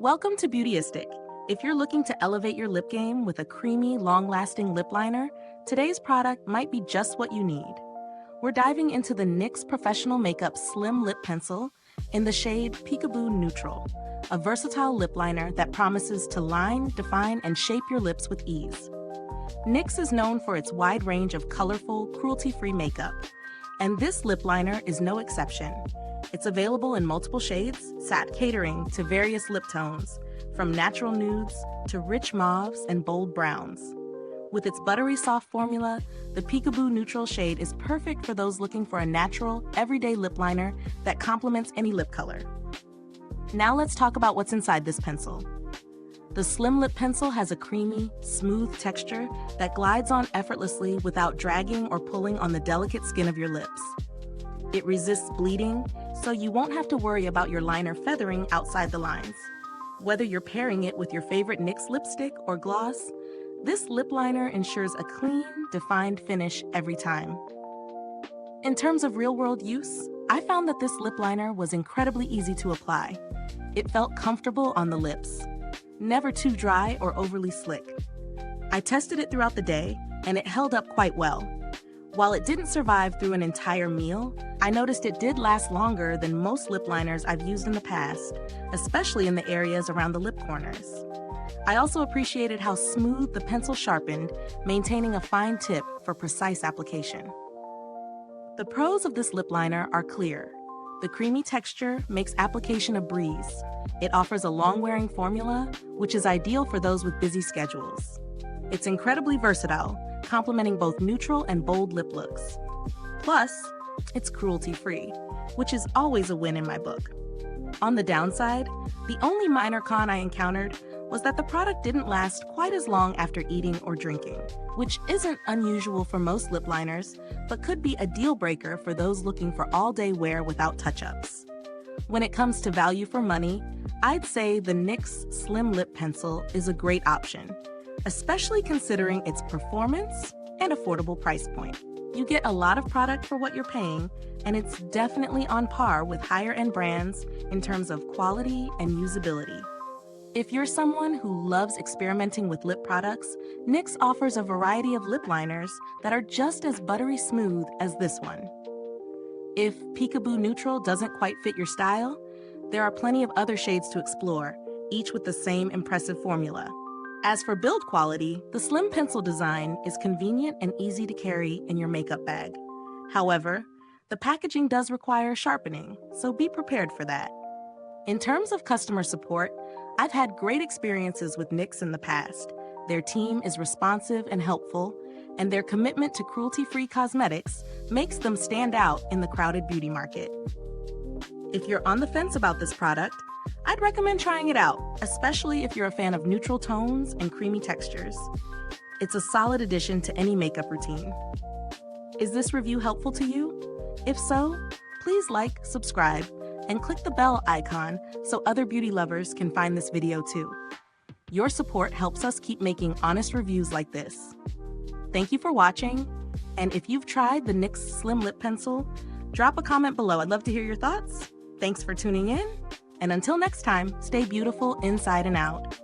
Welcome to Beautyistic. If you're looking to elevate your lip game with a creamy, long-lasting lip liner, today's product might be just what you need. We're diving into the NYX Professional Makeup Slim Lip Pencil in the shade Peakaboo Neutral, a versatile lip liner that promises to line, define, and shape your lips with ease. NYX is known for its wide range of colorful, cruelty-free makeup, and this lip liner is no exception. It's available in multiple shades, catering to various lip tones, from natural nudes to rich mauves and bold browns. With its buttery soft formula, the Peakaboo Neutral shade is perfect for those looking for a natural, everyday lip liner that complements any lip color. Now let's talk about what's inside this pencil. The Slim Lip Pencil has a creamy, smooth texture that glides on effortlessly without dragging or pulling on the delicate skin of your lips. It resists bleeding, so you won't have to worry about your liner feathering outside the lines. Whether you're pairing it with your favorite NYX lipstick or gloss, this lip liner ensures a clean, defined finish every time. In terms of real-world use, I found that this lip liner was incredibly easy to apply. It felt comfortable on the lips, never too dry or overly slick. I tested it throughout the day, and it held up quite well. While it didn't survive through an entire meal, I noticed it did last longer than most lip liners I've used in the past, especially in the areas around the lip corners. I also appreciated how smooth the pencil sharpened, maintaining a fine tip for precise application. The pros of this lip liner are clear. The creamy texture makes application a breeze. It offers a long-wearing formula, which is ideal for those with busy schedules. It's incredibly versatile, complementing both neutral and bold lip looks. Plus, it's cruelty-free, which is always a win in my book. On the downside, the only minor con I encountered was that the product didn't last quite as long after eating or drinking, which isn't unusual for most lip liners, but could be a deal breaker for those looking for all-day wear without touch-ups. When it comes to value for money, I'd say the NYX Slim Lip Pencil is a great option, especially considering its performance and affordable price point. You get a lot of product for what you're paying, and it's definitely on par with higher-end brands in terms of quality and usability. If you're someone who loves experimenting with lip products, NYX offers a variety of lip liners that are just as buttery smooth as this one. If Peakaboo Neutral doesn't quite fit your style, there are plenty of other shades to explore, each with the same impressive formula. As for build quality, the slim pencil design is convenient and easy to carry in your makeup bag. However, the packaging does require sharpening, so be prepared for that. In terms of customer support, I've had great experiences with NYX in the past. Their team is responsive and helpful, and their commitment to cruelty-free cosmetics makes them stand out in the crowded beauty market. If you're on the fence about this product, I'd recommend trying it out, especially if you're a fan of neutral tones and creamy textures. It's a solid addition to any makeup routine. Is this review helpful to you? If so, please like, subscribe, and click the bell icon so other beauty lovers can find this video too. Your support helps us keep making honest reviews like this. Thank you for watching, and if you've tried the NYX Slim Lip Pencil, drop a comment below. I'd love to hear your thoughts. Thanks for tuning in, and until next time, stay beautiful inside and out.